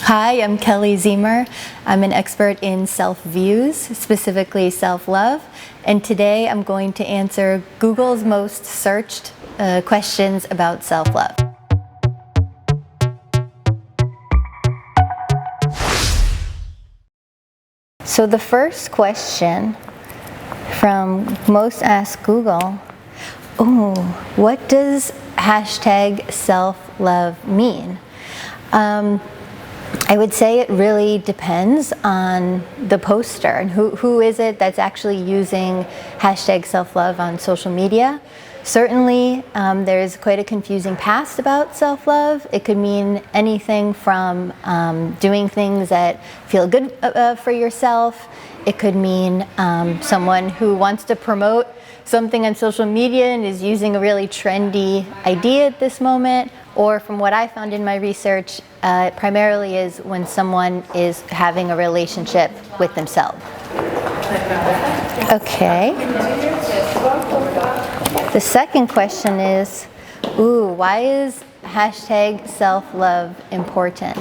Hi, I'm Kelly Ziemer. I'm an expert in self-views, specifically self-love, and today I'm going to answer Google's most searched questions about self-love. So the first question from most asked Google, what does hashtag self-love mean? I would say it really depends on the poster and who is it that's actually using hashtag self-love on social media. Certainly, there's quite a confusing past about self-love. It could mean anything from doing things that feel good for yourself. It could mean someone who wants to promote something on social media and is using a really trendy idea at this moment. Or from what I found in my research, it primarily is when someone is having a relationship with themselves. Okay. The second question is, why is hashtag self-love important?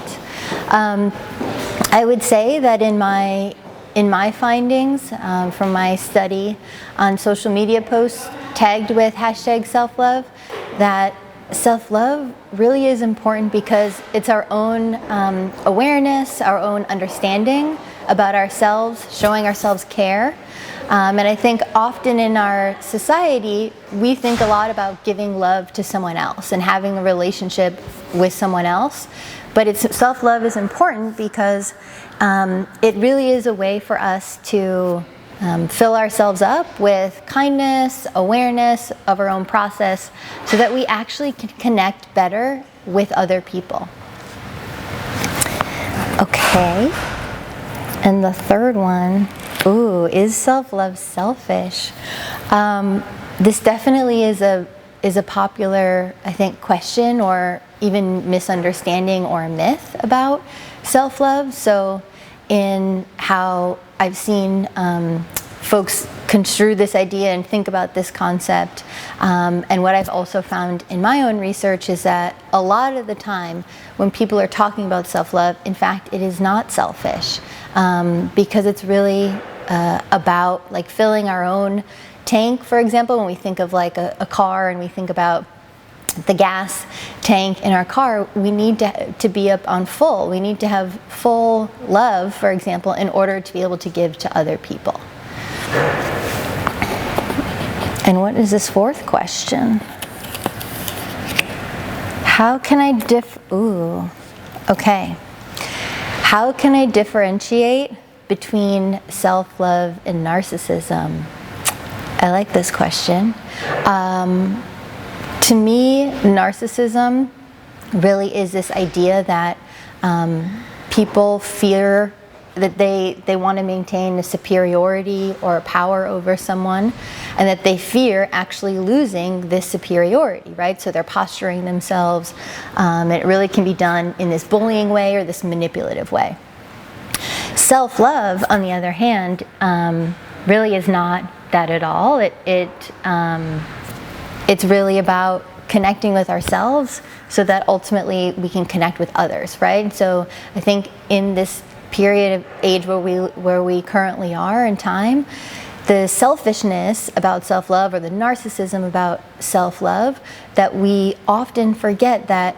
I would say that in my findings from my study on social media posts tagged with hashtag self-love, that self-love really is important because it's our own awareness, our own understanding about ourselves, showing ourselves care. And I think often in our society, we think a lot about giving love to someone else and having a relationship with someone else. But self-love is important because it really is a way for us to fill ourselves up with kindness, awareness of our own process, so that we actually can connect better with other people. Okay, and the third one, is self-love selfish? This definitely is a popular, I think, question or even misunderstanding or myth about self-love. So in how I've seen folks construe this idea and think about this concept. And what I've also found in my own research is that a lot of the time when people are talking about self-love, in fact, it is not selfish because it's really about like filling our own tank. For example, when we think of like a car and we think about the gas tank in our car, we need to be up on full. We need to have full love, for example, in order to be able to give to other people. And what is this fourth question? How can I How can I differentiate between self-love and narcissism? I like this question. To me, narcissism really is this idea that people fear that they want to maintain a superiority or a power over someone, and that they fear actually losing this superiority, right? So they're posturing themselves. It really can be done in this bullying way or this manipulative way. Self-love, on the other hand, really is not that at all. It's really about connecting with ourselves so that ultimately we can connect with others, right? So I think in this period of age where we currently are in time, the selfishness about self-love or the narcissism about self-love, that we often forget that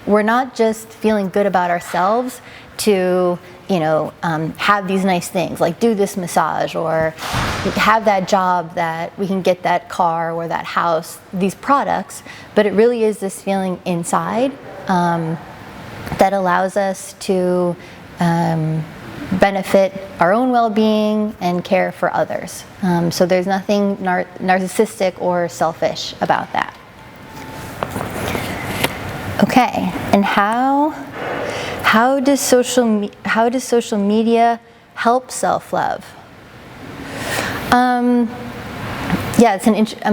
we're not just feeling good about ourselves to have these nice things like do this massage or have that job that we can get that car or that house, these products, but it really is this feeling inside that allows us to benefit our own well-being and care for others. So there's nothing narcissistic or selfish about that. Okay, and how does social media help self-love? I'm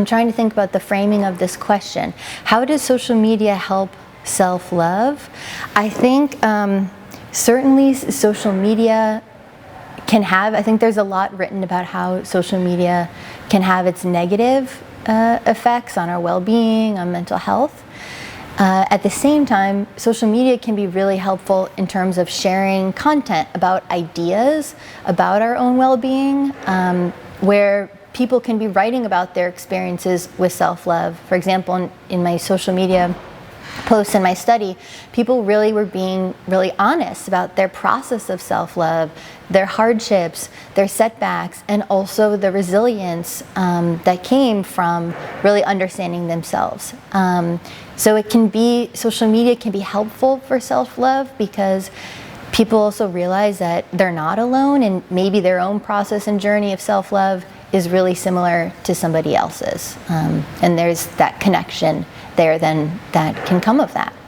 trying to think about the framing of this question. How does social media help self-love? I think certainly social media I think there's a lot written about how social media can have its negative effects on our well-being, on mental health. At the same time, social media can be really helpful in terms of sharing content about ideas about our own well-being, where people can be writing about their experiences with self-love. For example, in my social media posts in my study, people really were being really honest about their process of self-love, their hardships, their setbacks, and also the resilience that came from really understanding themselves. So social media can be helpful for self-love because people also realize that they're not alone, and maybe their own process and journey of self-love is really similar to somebody else's. And there's that connection there then that can come of that.